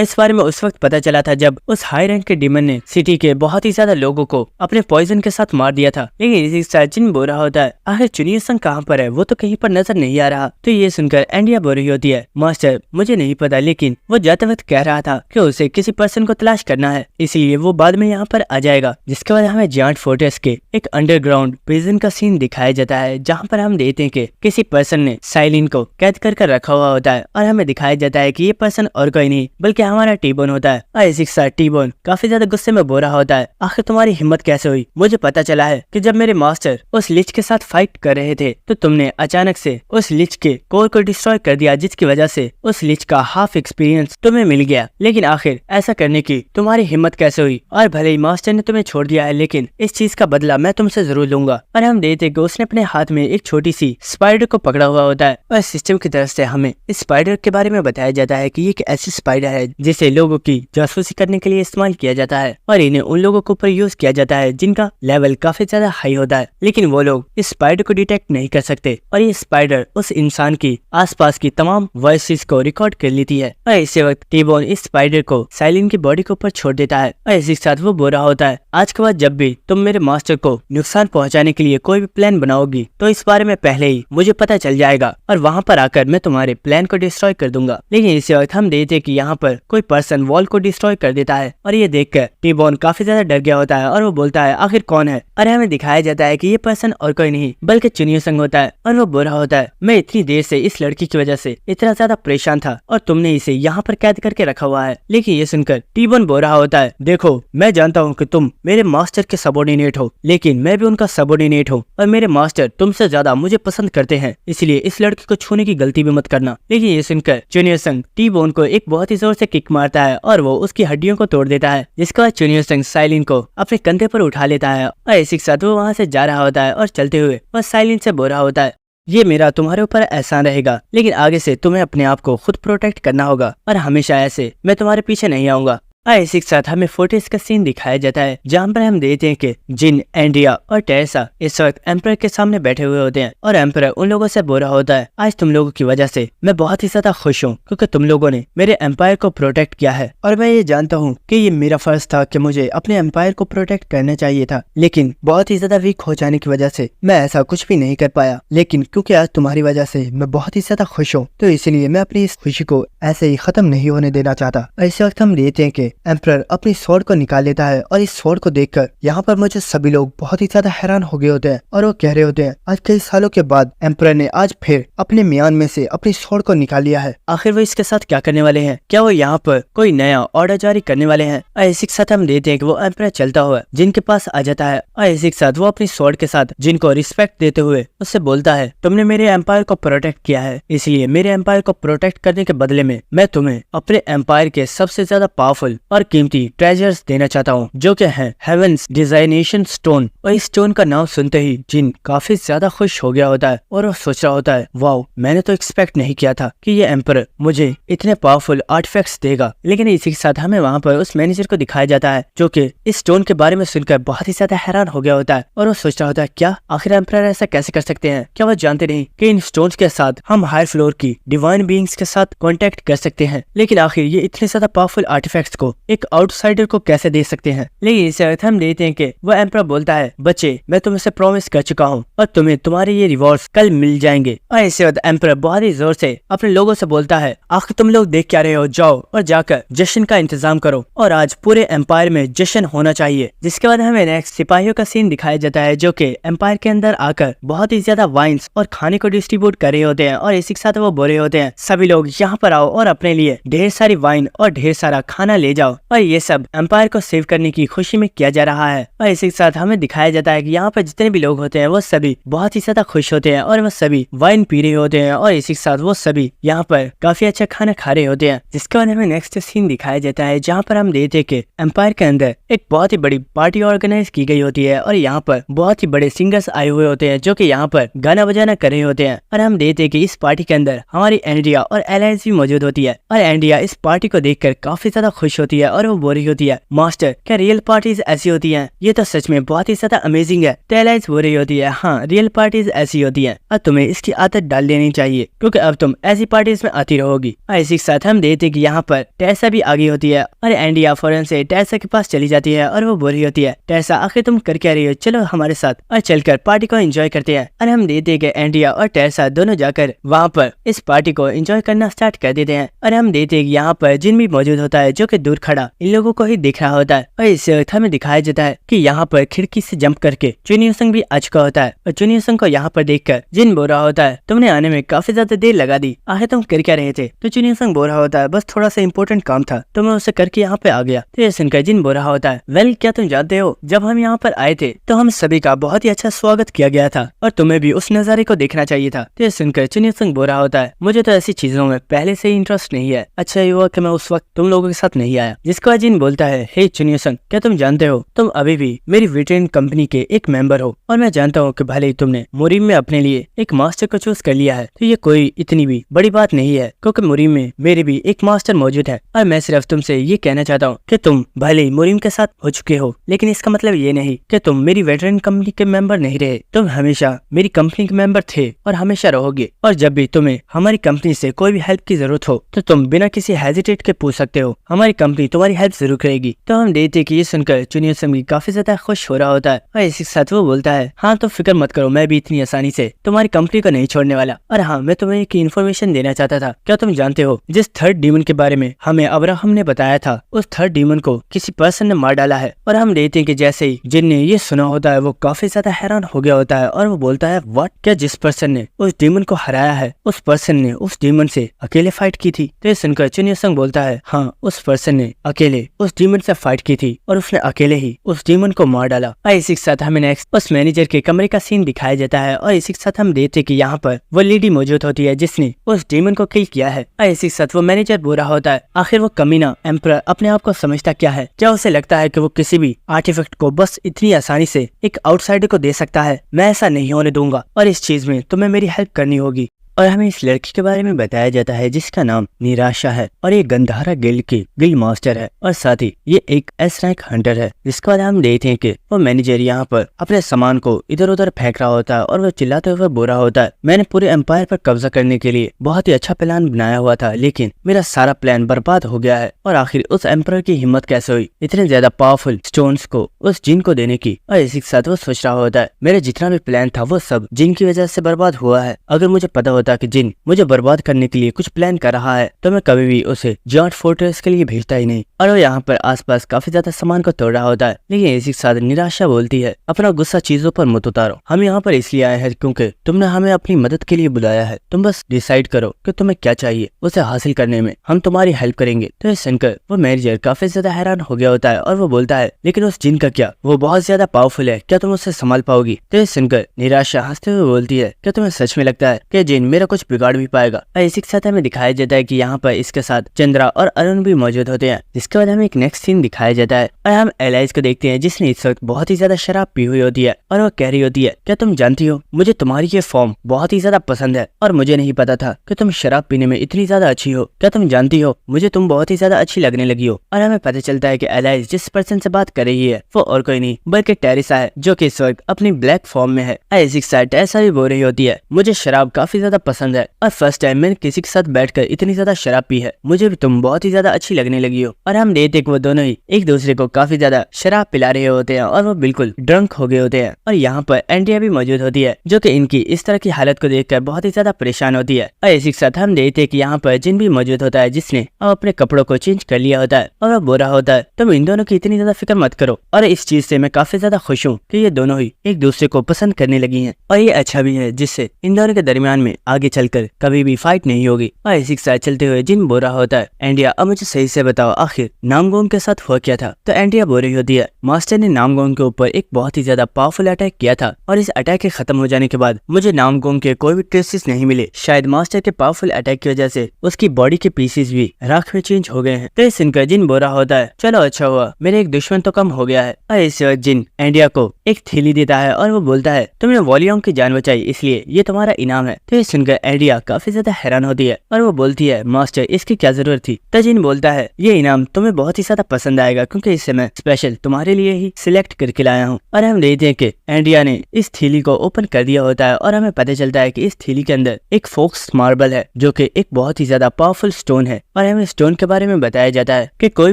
इस बारे में उस वक्त पता चला था जब उस हाई रैंक के डीमन ने सिटी के बहुत ही ज्यादा लोगों को अपने पॉइजन के साथ मार दिया था। लेकिन इसी जिन बोल रहा होता है आखिर चुनिया संग कहाँ पर है, वो तो कहीं पर नजर नहीं आ रहा। तो ये सुनकर एंडिया बोल रही होती है मास्टर मुझे नहीं पता, लेकिन वो जाते वक्त कह रहा था कि उसे किसी पर्सन को तलाश करना है, इसीलिए वो बाद में यहाँ पर आ जाएगा। जिसके बाद हमें जायंट फोर्ट्रेस के एक अंडरग्राउंड प्रिजन का सीन दिखाया जाता है, जहाँ पर हम देखते हैं कि किसी पर्सन ने साइलिन को कैद कर रखा हुआ होता है और हमें दिखाया जाता है कि ये पर्सन और कोई नहीं बल्कि हमारा टी-बोन होता है। और इसी के साथ टी-बोन काफी ज्यादा गुस्से में बोल रहा होता है आखिर तुम्हारी हिम्मत कैसे हुई, मुझे पता चला है कि जब मेरे मास्टर उस लिच के साथ फाइट कर रहे थे तो तुमने अचानक से उस लिच के कोर को डिस्ट्रॉय कर दिया, जिसकी वजह से उस लिच का हाफ एक्सपीरियंस तुम्हें मिल गया। लेकिन आखिर ऐसा करने की तुम्हारी हिम्मत कैसे हुई, और भले ही मास्टर ने तुम्हें छोड़ दिया है लेकिन इस चीज का बदला मैं तुमसे जरूर लूंगा। और हम देखते कि उसने अपने हाथ में एक छोटी सी स्पाइडर को पकड़ा हुआ होता है और सिस्टम की तरफ से हमें इस स्पाइडर के बारे में बताया जाता है कि ये एक ऐसी स्पाइडर है जिसे लोगों की जासूसी करने के लिए इस्तेमाल किया जाता है और इन्हें उन लोगों के ऊपर यूज किया जाता है जिनका लेवल काफी ज्यादा हाई होता है, लेकिन वो लोग इस स्पाइडर को डिटेक्ट नहीं कर सकते और ये स्पाइडर उस इंसान की आसपास की तमाम वॉइसेस को रिकॉर्ड कर लेती है। और इसी वक्त टी-बोन इस स्पाइडर को साइलिन की बॉडी के ऊपर छोड़ देता है और इसी के साथ वो बोल रहा होता है आज के बाद जब भी तुम मेरे मास्टर को नुकसान पहुंचाने के लिए कोई भी प्लान बनाओगी तो इस बारे में पहले ही मुझे पता चल जाएगा और वहाँ पर आकर मैं तुम्हारे प्लान को डिस्ट्रॉय कर दूंगा। लेकिन इसी वक्त हम देखते कि यहाँ पर कोई पर्सन वॉल को डिस्ट्रॉय कर देता है और ये देखकर टी-बोन काफी ज्यादा डर गया होता है और वो बोलता है आखिर कौन है। और हमें दिखाया जाता है कि ये पर्सन और कोई नहीं बल्कि चुनिया संग होता है और वो बोल रहा होता है मैं इतनी देर से इस लड़की की वजह से इतना ज्यादा परेशान था और तुमने इसे यहाँ पर कैद करके रखा हुआ है। लेकिन ये सुनकर टी-बोन बोल रहा होता है देखो मैं जानता हूँ कि तुम मेरे मास्टर के सबऑर्डिनेट हो, लेकिन मैं भी उनका सबऑर्डिनेट हूँ और मेरे मास्टर तुमसे ज्यादा मुझे पसंद करते हैं, इसलिए इस लड़की को छूने की गलती भी मत करना। लेकिन ये सुनकर चुनिया संग टी-बोन को एक बहुत ही जोर से किक मारता है और वो उसकी हड्डियों को तोड़ देता है, जिसके बाद चुनिया संग साइलिन को अपने कंधे पर उठा लेता है और इसी के साथ वो वहाँ से जा रहा होता है और चलते हुए वह साइलिन से बोल रहा होता है ये मेरा तुम्हारे ऊपर एहसान रहेगा, लेकिन आगे से तुम्हें अपने आप को खुद प्रोटेक्ट करना होगा और हमेशा ऐसे मैं तुम्हारे पीछे नहीं आऊंगा। इसी के साथ हमें फोर्ट्रेस का सीन दिखाया जाता है जहाँ पर हम देखते हैं कि जिन, एंड्रिया और टेरेसा इस वक्त एम्परर के सामने बैठे हुए होते हैं और एम्परर उन लोगों से बोल रहा होता है आज तुम लोगों की वजह से मैं बहुत ही ज्यादा खुश हूँ क्योंकि तुम लोगों ने मेरे एम्पायर को प्रोटेक्ट किया है और मैं ये जानता हूँ कि ये मेरा फर्ज था कि मुझे अपने एम्पायर को प्रोटेक्ट करना चाहिए था, लेकिन बहुत ही ज्यादा वीक हो जाने की वजह से मैं ऐसा कुछ भी नहीं कर पाया। लेकिन क्योंकि आज तुम्हारी वजह से मैं बहुत ही ज्यादा खुश हूँ तो इसलिए मैं अपनी इस खुशी को ऐसे ही खत्म नहीं होने देना चाहता। इस वक्त हम देखते हैं कि एम्परर अपनी स्वॉर्ड को निकाल लेता है और इस स्वॉर्ड को देखकर यहाँ पर मुझे सभी लोग बहुत ही ज्यादा हैरान हो गए होते हैं और वो कह रहे होते हैं आज कई सालों के बाद एम्परर ने आज फिर अपने म्यान में से अपनी स्वॉर्ड को निकाल लिया है। आखिर वो इसके साथ क्या करने वाले हैं, क्या वो यहाँ पर कोई नया ऑर्डर जारी करने वाले हैं। और इसी के साथ हम देखते हैं कि वो एम्परर चलता हुआ जिनके पास आ जाता है और इसी के साथ वो अपनी स्वॉर्ड के साथ जिनको रिस्पेक्ट देते हुए उससे बोलता है तुमने मेरे एम्पायर को प्रोटेक्ट किया है, इसलिए मेरे एम्पायर को प्रोटेक्ट करने के बदले में मैं तुम्हें अपने एम्पायर के सबसे ज्यादा पावरफुल और कीमती ट्रेजर्स देना चाहता हूँ जो कि है हेवेंस डिजाइनेशन स्टोन। और इस स्टोन का नाम सुनते ही जिन काफी ज्यादा खुश हो गया होता है और वो सोच रहा होता है वाओ मैंने तो एक्सपेक्ट नहीं किया था कि ये एम्परर मुझे इतने पावरफुल आर्टिफैक्ट्स देगा। लेकिन इसी के साथ हमें वहाँ पर उस मैनेजर को दिखाया जाता है जो कि इस स्टोन के बारे में सुनकर बहुत ही ज्यादा हैरान हो गया होता है और वो सोच रहा होता है क्या आखिर एम्परर ऐसा कैसे कर सकते हैं, क्या वो जानते नहीं कि इन स्टोन्स के साथ हम हायर फ्लोर की डिवाइन बीइंग्स के साथ कांटेक्ट कर सकते हैं। लेकिन आखिर ये इतने ज्यादा पावरफुल आर्टिफैक्ट्स को एक आउटसाइडर को कैसे दे सकते हैं। लेकिन इस वक्त हम देखते हैं कि वो एम्परर बोलता है, बच्चे मैं तुमसे प्रॉमिस कर चुका हूँ और तुम्हें तुम्हारे ये रिवॉर्ड्स कल मिल जाएंगे। और इस वक्त एम्परर बहुत ही जोर से अपने लोगों से बोलता है, आखिर तुम लोग देख क्या रहे हो, जाओ और जाकर जश्न का इंतजाम करो और आज पूरे एम्पायर में जश्न होना चाहिए। जिसके बाद हमें नेक्स्ट सिपाहियों का सीन दिखाया जाता है जो कि एम्पायर के अंदर आकर बहुत ही ज्यादा वाइन्स और खाने को डिस्ट्रीब्यूट कर रहे होते हैं और इसी के साथ वो बोल रहे होते हैं, सभी लोग यहाँ पर आओ और अपने लिए ढेर सारी वाइन और ढेर सारा खाना ले जाओ। और ये सब एम्पायर को सेव करने की खुशी में किया जा रहा है। और इसी के साथ हमें दिखाया जाता है कि यहाँ पर जितने भी लोग होते हैं वो सभी बहुत ही ज्यादा खुश होते हैं और वो सभी वाइन पी रहे होते हैं और इसी के साथ वो सभी यहाँ पर काफी अच्छा खाना खा रहे होते हैं। जिसके बाद हमें नेक्स्ट सीन दिखाया जाता है जहाँ पर हम देखते हैं कि एम्पायर के अंदर एक बहुत ही बड़ी पार्टी ऑर्गेनाइज की गई होती है और यहाँ पर बहुत ही बड़े सिंगर्स आए हुए होते हैं जो कि यहाँ पर गाना बजाना कर रहे होते हैं। और हम देखते हैं कि इस पार्टी के अंदर हमारी एंड्रिया और एलायंस भी मौजूद होती है और एंड्रिया इस पार्टी को देखकर काफी ज्यादा खुश होती है और वो बोल रही होती है, मास्टर क्या रियल पार्टीज ऐसी होती हैं? ये तो सच में बहुत ही ज्यादा अमेजिंग है। तो एलायंस बोल रही होती है, हाँ रियल पार्टीज ऐसी होती हैं और तुम्हें इसकी आदत डाल लेनी चाहिए क्योंकि अब तुम ऐसी पार्टीज में आती रहोगी। और इसी के साथ हम देखते हैं कि यहाँ पर टेसा भी आगे होती है और एंड्रिया फौरन से टेसा के पास चली जाती है और वो बोल रही होती है, टेसा आखिर तुम कर क्या रही हो, चलो हमारे साथ और चलकर पार्टी को एंजॉय करते हैं। और हम देखते हैं कि एंड्रिया और टेसा दोनों जाकर वहाँ पर इस पार्टी को एंजॉय करना स्टार्ट कर देते हैं। और हम देखते हैं कि यहाँ पर जिन भी मौजूद होता है जो कि दूर खड़ा इन लोगों को ही देख रहा होता है। और इस वक्त हमें दिखाया जाता है कि यहाँ पर खिड़की से जंप करके चुनियोसंग भी आ चुका होता है और चुनियोसंग को यहाँ पर देखकर जिन बोल रहा होता है, तुमने आने में काफी ज्यादा देर लगा दी, आखिर तुम कर क्या रहे थे? तो चुनियोसंग बोल रहा होता है, बस थोड़ा सा इंपॉर्टेंट काम था तो मैं उसे करके यहाँ पे आ गया। तो ये सुनकर जिन बोल रहा होता है, वेल क्या तुम जानते हो जब हम यहाँ पर आए थे तो हम सभी का बहुत ही अच्छा स्वागत किया गया था और तुम्हें भी उस नजारे को देखना चाहिए था। तो ये सुनकर चुनियोसंग बोल रहा होता है, मुझे तो ऐसी चीजों में पहले से ही इंटरेस्ट नहीं है, अच्छा ये हुआ कि मैं उस वक्त तुम लोगों के साथ नहीं आया। जिसके बाद जिन बोलता है, हे चुनियोसंग क्या तुम जानते हो तुम अभी भी मेरी वेटरन कंपनी के एक मेंबर हो और मैं जानता हूँ कि भले ही तुमने मुरीम में अपने लिए एक मास्टर को चूज कर लिया है तो ये कोई इतनी भी बड़ी बात नहीं है क्योंकि मुरीम में मेरे भी एक मास्टर मौजूद है और मैं सिर्फ तुमसे ये कहना चाहता हूँ कि तुम भले ही मुरीम के साथ हो चुके हो लेकिन इसका मतलब ये नहीं कि तुम मेरी वेटरन कंपनी के मेंबर नहीं रहे। तुम हमेशा मेरी कंपनी के मेंबर थे और हमेशा रहोगे और जब भी तुम्हें हमारी कंपनी से कोई भी हेल्प की जरूरत हो तो तुम बिना किसी हेजिटेट के पूछ सकते हो, हमारी कंपनी तुम्हारी हेल्प जरूर करेगी। तो हम देखते कि ये सुनकर चुनियोसंग काफी ज्यादा खुश हो रहा होता है और इसी के साथ वो बोलता है, हाँ तो फिक्र मत करो, मैं भी इतनी आसानी से तुम्हारी कंपनी को नहीं छोड़ने वाला। और हाँ मैं तुम्हें एक इन्फॉर्मेशन देना चाहता था, क्या तुम जानते हो जिस थर्ड डीमन के बारे में हमें अब्राहम ने बताया था उस थर्ड डीमन को किसी पर्सन ने मार डाला है। और हम देखते हैं कि जैसे ही जिन ने ये सुना होता है वो काफी ज्यादा हैरान हो गया होता है और वो बोलता है, व्हाट, क्या जिस पर्सन ने उस डीमन को हराया है उस पर्सन ने उस डीमन से अकेले फाइट की थी? तो ये सुनकर चुनियोसंग बोलता है, हाँ उस पर्सन ने अकेले उस डीमन से फाइट की थी और उसने अकेले ही उस डीमन को मार डाला। और इसी के साथ हमें नेक्स्ट उस मैनेजर के कमरे का सीन दिखाया जाता है और इसी के साथ हम देखते कि यहाँ पर वो लेडी मौजूद होती है जिसने उस डीमन को किल किया है। और इसी के साथ वो मैनेजर बोल रहा होता है, आखिर वो कमीना एम्परर अपने आप को समझता क्या है? क्या उसे लगता है कि वो किसी भी आर्टिफैक्ट को बस इतनी आसानी से एक आउटसाइडर को दे सकता है? मैं ऐसा नहीं होने दूंगा और इस चीज में तुम्हें मेरी हेल्प करनी होगी। और हमें इस लड़की के बारे में बताया जाता है जिसका नाम निराशा है और ये गंधारा गिल्ड की गिल्ड मास्टर है और साथ ही ये एक एस रैंक हंटर है। जिसके बाद हम देखते हैं कि वो मैनेजर यहाँ पर अपने सामान को इधर उधर फेंक रहा होता है और वो चिल्लाते हुए बोल रहा होता है, मैंने पूरे एम्पायर पर कब्जा करने के लिए बहुत ही अच्छा प्लान बनाया हुआ था लेकिन मेरा सारा प्लान बर्बाद हो गया है। और आखिर उस एम्पायर की हिम्मत कैसे हुई इतने ज्यादा पावरफुल स्टोन्स को उस जिन को देने की? और इसी के साथ वो सोच रहा होता है, मेरा जितना भी प्लान था वो सब जिन की वजह से बर्बाद हुआ है। अगर मुझे पता होता कि जिन मुझे बर्बाद करने के लिए कुछ प्लान कर रहा है तो मैं कभी भी उसे जायंट फोर्ट्रेस के लिए भेजता ही नहीं। और वो यहाँ पर आसपास काफी ज्यादा सामान को तोड़ रहा होता है लेकिन इसी के साथ निराशा बोलती है, अपना गुस्सा चीजों पर मत उतारो, हम यहाँ पर इसलिए आए हैं क्योंकि तुमने हमें अपनी मदद के लिए बुलाया है, तुम बस डिसाइड करो कि तुम्हें क्या चाहिए, उसे हासिल करने में हम तुम्हारी हेल्प करेंगे। तो ये सुनकर वो मैनेजर काफी ज्यादा हैरान हो गया होता है और वो बोलता है, लेकिन उस जिन का क्या, वो बहुत ज्यादा पावरफुल है, क्या तुम उसे संभाल पाओगी? तो ये सुनकर निराशा हंसते हुए बोलती है, क्या तुम्हें सच में लगता है कि जिन मेरा कुछ बिगाड़ भी पाएगा? और इसी के साथ हमें दिखाया जाता है कि यहाँ पर इसके साथ चंद्रा और अरुण भी मौजूद होते हैं। जिसके बाद हमें एक नेक्स्ट सीन दिखाया जाता है और हम एलाइज को देखते हैं जिसने इस वक्त बहुत ही ज्यादा शराब पी हुई होती है और वो कह रही होती है, क्या तुम जानती हो मुझे तुम्हारी ये फॉर्म बहुत ही ज्यादा पसंद है और मुझे नहीं पता था कि तुम शराब पीने में इतनी ज्यादा अच्छी हो। क्या तुम जानती हो मुझे तुम बहुत ही ज्यादा अच्छी लगने लगी हो। और हमें पता चलता है कि एलाइज जिस पर्सन से बात कर रही है वो और कोई नहीं बल्कि टेरिसा है जो कि इस वक्त अपनी ब्लैक फॉर्म में है। इसी के साथ टेरिसा भी बोल रही होती है, मुझे शराब काफी ज्यादा पसंद है और फर्स्ट टाइम मैंने किसी के साथ बैठकर इतनी ज्यादा शराब पी है। मुझे भी तुम बहुत ही ज्यादा अच्छी लगने लगी हो। और हम देखते कि वो दोनों ही एक दूसरे को काफी ज्यादा शराब पिला रहे होते हैं और वो बिल्कुल ड्रंक हो गए होते हैं। और यहाँ पर एंड्रिया भी मौजूद होती है जो कि इनकी इस तरह की हालत को देखकर बहुत ही ज्यादा परेशान होती है। और इसी के साथ हम देखते हैं कि यहाँ पर जिन भी मौजूद होता है जिसने अपने कपड़ों को चेंज कर लिया होता है और वो बोल रहा होता है तुम इन दोनों की इतनी ज्यादा फिक्र मत करो। और इस चीज से मैं काफी ज्यादा खुश हूँ कि ये दोनों ही एक दूसरे को पसंद करने लगी हैं और ये अच्छा भी है जिससे इन दोनों के दरमियान में आगे चलकर कभी भी फाइट नहीं होगी। और इसी के साथ चलते हुए जिन बोल रहा होता है एंड्रिया अब मुझे सही से बताओ आखिर नामगोंग के साथ हुआ क्या था। तो एंड्रिया बोल रही होती है मास्टर ने नामगोंग के ऊपर एक बहुत ही ज्यादा पावरफुल अटैक किया था और इस अटैक के खत्म हो जाने के बाद मुझे नामगोंग के कोई भी ट्रेसेस नहीं मिले। शायद मास्टर के पावरफुल अटैक की वजह से उसकी बॉडी के पीसेस भी राख में चेंज हो गए हैं। तो इस सुनकर जिन बोल रहा होता है चलो अच्छा हुआ मेरे एक दुश्मन तो कम हो गया है। और इस वक्त जिन एंड्रिया को एक थैली देता है और वो बोलता है तुमने वॉलियम की जान बचाई इसलिए ये तुम्हारा इनाम है। तो ये सुनकर एंड्रिया काफी ज्यादा हैरान होती है और वो बोलती है मास्टर इसकी क्या जरूरत थी। तो जिन बोलता है ये इनाम तुम्हें बहुत ही ज्यादा पसंद आएगा क्योंकि इसे मैं स्पेशल तुम्हारे लिए ही सिलेक्ट करके लाया हूँ। और हम देखते हैं कि एंड्रिया ने इस थैली को ओपन कर दिया होता है और हमें पता चलता है कि इस थैली के अंदर एक फोक्स मार्बल है जो कि एक बहुत ही ज्यादा पावरफुल स्टोन है। और हमें स्टोन के बारे में बताया जाता है कि कोई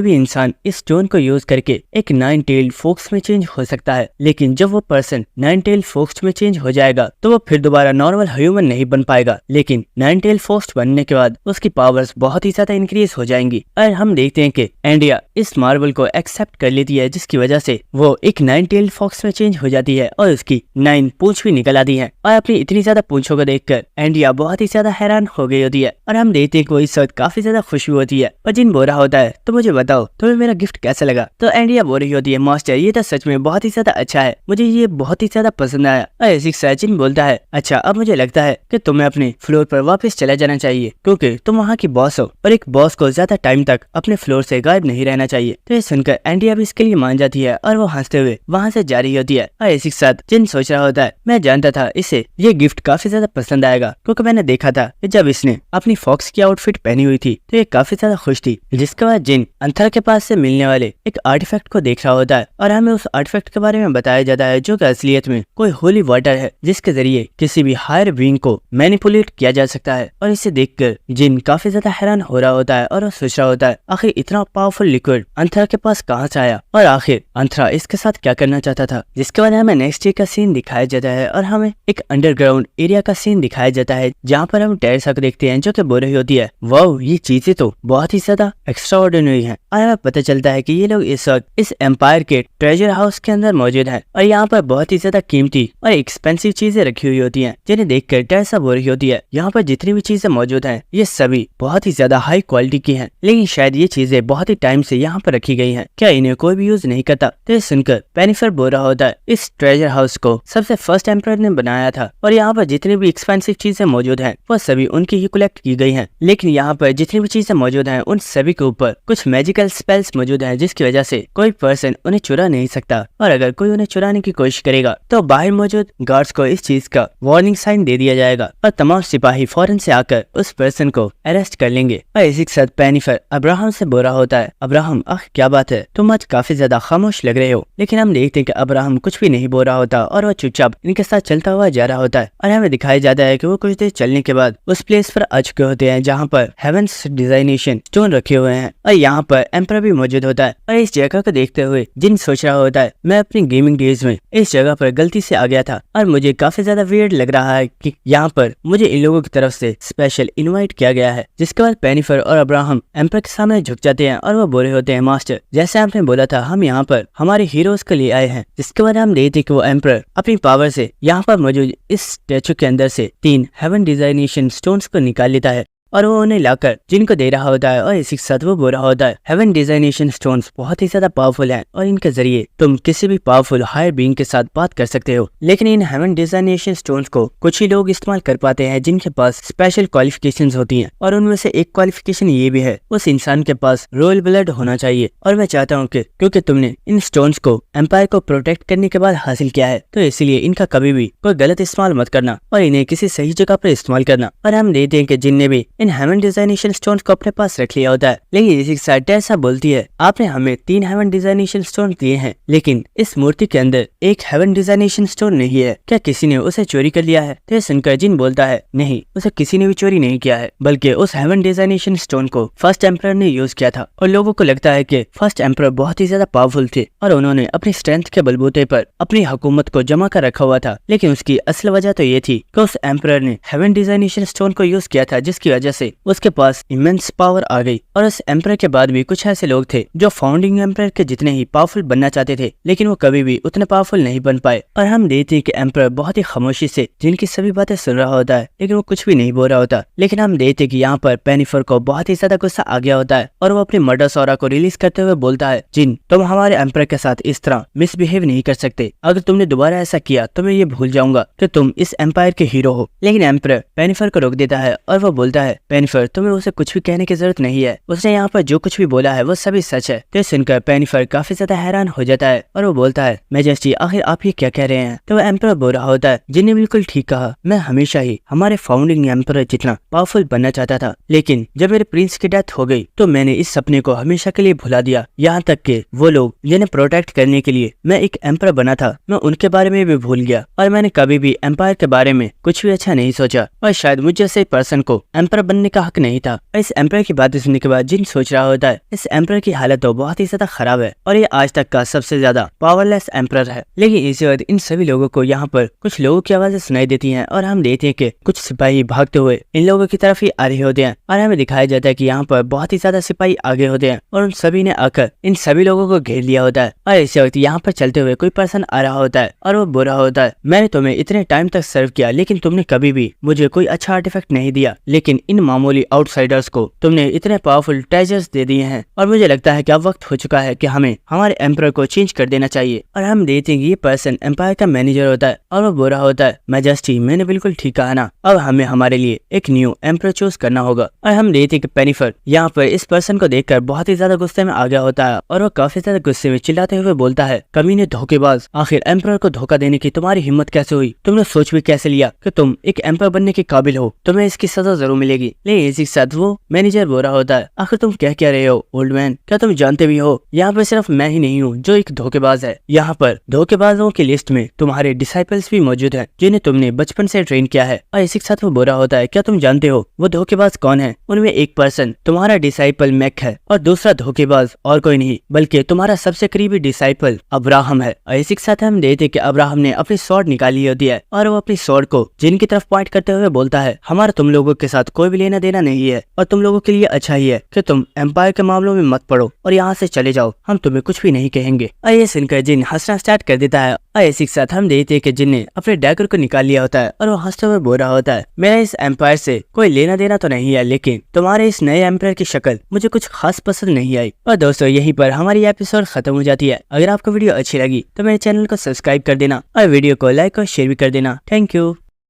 भी इंसान इस स्टोन को यूज करके एक 9 टेल्ड फोक्स में चेंज हो सकता है, लेकिन जब वो पर्सन 9 टेल्ड फोक्स में चेंज हो जाएगा तो वो फिर दोबारा नॉर्मल ह्यूमन नहीं बन पाएगा। लेकिन 9 टेल्ड फोक्स बनने के बाद उसकी पावर्स बहुत ही ज्यादा इंक्रीज हो जाएंगी। और हम देखते हैं कि एंड्रिया इस मार्बल को एक्सेप्ट कर लेती है जिसकी वजह से वो एक 9 टेल्ड फॉक्स में चेंज हो जाती है और उसकी 9 पूंछ भी निकल आती है। और अपनी इतनी ज्यादा पूंछों को देखकर एंड्रिया बहुत ही ज्यादा हैरान हो गई होती है। और हम देखते हैं कि वो इस वक्त काफी ज्यादा खुशी होती है। और जिन बोल रहा होता है तो मुझे बताओ तुम्हें मेरा गिफ्ट कैसा लगा। तो एंड्रिया बोल रही होती है मास्टर ये तो सच में बहुत ही ज्यादा अच्छा है, मुझे ये बहुत ही ज्यादा पसंद आया। और ऐसी सचिन बोलता है अच्छा अब मुझे लगता है कि तुम्हें अपने फ्लोर पर वापस चला जाना चाहिए क्योंकि तुम वहाँ की बॉस हो और एक बॉस को ज्यादा टाइम तक अपने फ्लोर से गायब नहीं रहना चाहिए। तो ये सुनकर एंड्रिया भी इसके लिए मान जाती है और वो हंसते हुए वहाँ से जा रही होती है। और इसी के साथ जिन सोच रहा होता है मैं जानता था इसे ये गिफ्ट काफी ज्यादा पसंद आएगा क्योंकि मैंने देखा था कि जब इसने अपनी फॉक्स की आउटफिट पहनी हुई थी तो ये काफी ज्यादा खुश थी। जिसके बाद जिन अंथर के पास से मिलने वाले एक आर्टिफैक्ट को देख रहा होता है और हमें उस आर्टिफैक्ट के बारे में बताया जाता है जो कि असलियत में कोई होली वाटर है जिसके जरिए किसी भी हायर बीइंग को मैनिपुलेट किया जा सकता है। और इसे देखकर जिन काफी ज्यादा हैरान हो रहा होता है और वो सोच रहा होता है आखिर इतना पावरफुल लिक्विड अंथरा के पास कहाँ से आया और आखिर अंथरा इसके साथ क्या करना चाहता था। जिसके बाद हमें नेक्स्ट डे का सीन दिखाया जाता है और हमें एक अंडरग्राउंड एरिया का सीन दिखाया जाता है जहाँ पर हम टेरेसा को देखते हैं जो कि बोल रही होती है वाओ ये चीजें तो बहुत ही ज्यादा एक्स्ट्रा ऑर्डिनरी है। और हमें पता चलता है कि ये लोग इस वक्त इस एम्पायर के ट्रेजर हाउस के अंदर मौजूद हैं और यहाँ पर बहुत ही ज्यादा कीमती और एक्सपेंसिव चीजें रखी हुई होती हैं जिन्हें देखकर टेरेसा बोल रही होती है यहाँ पर जितनी भी चीजें मौजूद हैं ये सभी बहुत ही ज्यादा हाई क्वालिटी की हैं, लेकिन शायद ये चीजें बहुत ही टाइम से यहाँ पर रखी गई हैं, क्या इन्हें कोई भी यूज नहीं करता। तो ये सुनकर पेनिफर बोल रहा होता है इस ट्रेजर हाउस को सबसे फर्स्ट एम्परर ने बनाया था और यहाँ पर जितनी भी एक्सपेंसिव चीजें मौजूद हैं वो सभी उनकी ही कलेक्ट की गई हैं, लेकिन यहाँ पर जितनी भी चीजें मौजूद हैं उन सभी के ऊपर कुछ मैजिकल स्पेल्स मौजूद हैं जिसकी वजह से कोई पर्सन उन्हें चुरा नहीं सकता और अगर कोई उन्हें चुराने की कोशिश करेगा तो बाहर मौजूद गार्ड्स को इस चीज का वार्निंग साइन दे दिया जाएगा और तमाम सिपाही फौरन से आकर उस पर्सन को अरेस्ट कर लेंगे। और इसी के साथ पेनिफर अब्राहम से बोल रहा होता है अब्राहम आह क्या बात है तुम आज काफी ज्यादा खामोश लग रहे हो। लेकिन हम देखते हैं कि अब्राहम कुछ भी नहीं बोल रहा होता और वो चुपचाप इनके साथ चलता हुआ जा रहा होता है और हमें दिखाया जाता है कि वो कुछ देर चलने के बाद उस प्लेस पर आ चुके होते हैं जहाँ पर हेवेंस डिजाइनेशन स्टोन रखे हुए हैं और यहाँ पर एम्पर भी मौजूद होता है। और इस जगह को देखते हुए जिन सोच रहा होता है मैं अपनी गेमिंग डेज में इस जगह पर गलती से आ गया था और मुझे काफी ज्यादा वियर्ड लग रहा है कि यहाँ पर मुझे इन लोगों की तरफ से स्पेशल इनवाइट किया गया है। जिसके बाद पेनिफर और अब्राहम एम्पर के सामने झुक जाते हैं और वो बोल रहे होते हैं मास्टर जैसे आपने बोला था हम यहाँ पर हमारे हीरोज के लिए आए हैं। जिसके बाद हम देखते कि वो एम्पर अपनी पावर से यहाँ पर मौजूद इस स्टैचू के अंदर से 3 हेवन डिजाइनेशन स्टोन्स को निकाल लेता है और वो उन्हें लाकर जिनको दे रहा होता है और इसी के साथ वो बोल रहा होता है हेवन डिजाइनेशन स्टोन्स बहुत ही ज्यादा पावरफुल हैं और इनके जरिए तुम किसी भी पावरफुल हायर बीइंग के साथ बात कर सकते हो। लेकिन इन हेवन डिजाइनेशन स्टोन्स को कुछ ही लोग इस्तेमाल कर पाते हैं जिनके पास स्पेशल क्वालिफिकेशंस होती हैं और उनमें से एक क्वालिफिकेशन ये भी है उस इंसान के पास रॉयल ब्लड होना चाहिए। और मैं चाहता हूँ कि क्योंकि तुमने इन स्टोन्स को एम्पायर को प्रोटेक्ट करने के बाद हासिल किया है तो इसीलिए इनका कभी भी कोई गलत इस्तेमाल मत करना और इन्हें किसी सही जगह पर इस्तेमाल करना। और हम देखते हैं कि जिनने भी इन हेवन डिजाइनेशन स्टोन को अपने पास रख लिया होता है। लेकिन इसी के साथ टेसा बोलती है, आपने हमें 3 हेवन डिजाइनेशन स्टोन दिए हैं, लेकिन इस मूर्ति के अंदर एक हेवन डिजाइनेशन स्टोन नहीं है, क्या किसी ने उसे चोरी कर लिया है? तो सुनकर जिन बोलता है, नहीं, उसे किसी ने भी चोरी नहीं किया है, बल्कि उस हेवन डिजाइनेशन स्टोन को फर्स्ट एम्परर ने यूज किया था। और लोगों को लगता है कि फर्स्ट एम्परर बहुत ही ज्यादा पावरफुल थे और उन्होंने अपनी स्ट्रेंथ के बलबूते पर अपनी हुकूमत को जमा कर रखा हुआ था। लेकिन उसकी असल वजह तो ये थी कि उस एम्परर ने हेवन डिजाइनेशन स्टोन को यूज किया था, जिसकी वजह से उसके पास इमेंस पावर आ गई। और उस एम्परर के बाद भी कुछ ऐसे लोग थे जो फाउंडिंग एम्परर के जितने ही पावरफुल बनना चाहते थे, लेकिन वो कभी भी उतने पावरफुल नहीं बन पाए। और हम देखते हैं कि एम्परर बहुत ही खामोशी से जिनकी सभी बातें सुन रहा होता है, लेकिन वो कुछ भी नहीं बोल रहा होता। लेकिन हम देखते हैं कि यहाँ पर पेनिफर को बहुत ही ज्यादा गुस्सा आ गया होता है और वो अपनी मर्डर सौरा को रिलीज करते हुए बोलता है, जिन, तुम हमारे एम्परर के साथ इस तरह मिसबिहेव नहीं कर सकते। अगर तुमने दोबारा ऐसा किया तो मैं ये भूल जाऊंगा कि तुम इस एम्पायर के हीरो हो। लेकिन एम्परर पेनिफर को रोक देता है और वो बोलता है, पेनिफर, तुम्हें उसे कुछ भी कहने की जरूरत नहीं है, उसने यहाँ पर जो कुछ भी बोला है वो सभी सच है। तो सुनकर पेनिफर काफी ज्यादा हैरान हो जाता है और वो बोलता है, मैजेस्टी, आखिर आप ये क्या कह रहे हैं? तो एम्परर बोल रहा होता है, जिन्हें बिल्कुल ठीक कहा, मैं हमेशा ही हमारे फाउंडिंग एम्परर जितना पावरफुल बनना चाहता था, लेकिन जब मेरे प्रिंस की डेथ हो गई तो मैंने इस सपने को हमेशा के लिए भुला दिया। यहाँ तक कि वो लोग जिन्हें प्रोटेक्ट करने के लिए मैं एक एम्परर बना था, मैं उनके बारे में भी भूल गया और मैंने कभी भी एम्पायर के बारे में कुछ भी अच्छा नहीं सोचा और शायद मुझ जैसे पर्सन को एम्परर बनने का हक नहीं था। और इस एम्परर की बातें सुनने के बाद जिन सोच रहा होता है, इस एम्परर की हालत तो बहुत ही ज्यादा खराब है और ये आज तक का सबसे ज्यादा पावरलेस एम्परर है। लेकिन इसी वक्त इन सभी लोगों को यहाँ पर कुछ लोगों की आवाजें सुनाई देती हैं और हम देखते हैं कि कुछ सिपाही भागते हुए इन लोगों की तरफ ही आ रहे होते हैं और हमें दिखाया जाता है कि यहाँ पर बहुत ही ज्यादा सिपाही आगे होते हैं और उन सभी ने आकर इन सभी लोगों को घेर लिया होता है। और इसी वक्त यहाँ पर चलते हुए कोई पर्सन आ रहा होता है और वो बोल रहा होता है, मैंने तुम्हें इतने टाइम तक सर्व किया, लेकिन तुमने कभी भी मुझे कोई अच्छा आर्टिफैक्ट नहीं दिया, लेकिन इन मामूली आउटसाइडर्स को तुमने इतने पावरफुल ट्रेजर्स दे दिए हैं और मुझे लगता है कि अब वक्त हो चुका है कि हमें हमारे एम्परर को चेंज कर देना चाहिए। और हम देखते हैं कि ये पर्सन एम्पायर का मैनेजर होता है और वो बोल रहा होता है, मैजेस्टी, मैंने बिल्कुल ठीक कहा ना, अब हमें हमारे लिए एक न्यू एम्परर चूज करना होगा। और हम देखते हैं कि पेनिफर यहाँ पर इस पर्सन को देखकर बहुत ही ज्यादा गुस्से में आ गया होता है और वो काफी ज्यादा गुस्से में चिल्लाते हुए बोलता है, कमीने धोखेबाज, आखिर एम्परर को धोखा देने की तुम्हारी हिम्मत कैसे हुई? तुमने सोच भी कैसे लिया कि तुम एक एम्परर बनने के काबिल हो? तुम्हें इसकी सजा जरूर मिलेगी। लेकिन इसी के साथ वो मैनेजर बोल रहा होता है, आखिर तुम क्या रहे हो ओल्ड मैन? क्या तुम जानते भी हो यहाँ पर सिर्फ मैं ही नहीं हूँ जो एक धोखेबाज है। यहाँ पर धोखेबाजों की लिस्ट में तुम्हारे डिसाइपल्स भी मौजूद हैं जिन्हें तुमने बचपन से ट्रेन किया है। और इसी के साथ वो बोल रहा होता है, क्या तुम जानते हो वो धोखेबाज कौन है? उनमें एक पर्सन तुम्हारा डिसाइपल मैक है और दूसरा धोखेबाज और कोई नहीं बल्कि तुम्हारा सबसे करीबी डिसाइपल अब्राहम है। और इसी के साथ हम देखते कि अब्राहम ने अपनी स्वॉर्ड निकाली होती है और वो अपनी स्वॉर्ड को जिन की तरफ पॉइंट करते हुए बोलता है, हमारा तुम लोगों के साथ कोई भी लेना देना नहीं है और तुम लोगों के लिए अच्छा ही है कि तुम एम्पायर के मामलों में मत पड़ो और यहाँ से चले जाओ, हम तुम्हें कुछ भी नहीं कहेंगे। और ये सुनकर जिन हंसना स्टार्ट कर देता है और इसी के साथ हम देखते हैं कि जिन ने अपने डैगर को निकाल लिया होता है और वो हंसते हुए बोल रहा होता है, मेरा इस एम्पायर से कोई लेना देना तो नहीं है, लेकिन तुम्हारे इस नए एम्पायर की शक्ल मुझे कुछ खास पसंद नहीं आई। और दोस्तों यहीं पर हमारी एपिसोड खत्म हो जाती है। अगर आपको वीडियो अच्छी लगी तो मेरे चैनल को सब्सक्राइब कर देना और वीडियो को लाइक और शेयर भी कर देना। Thank you.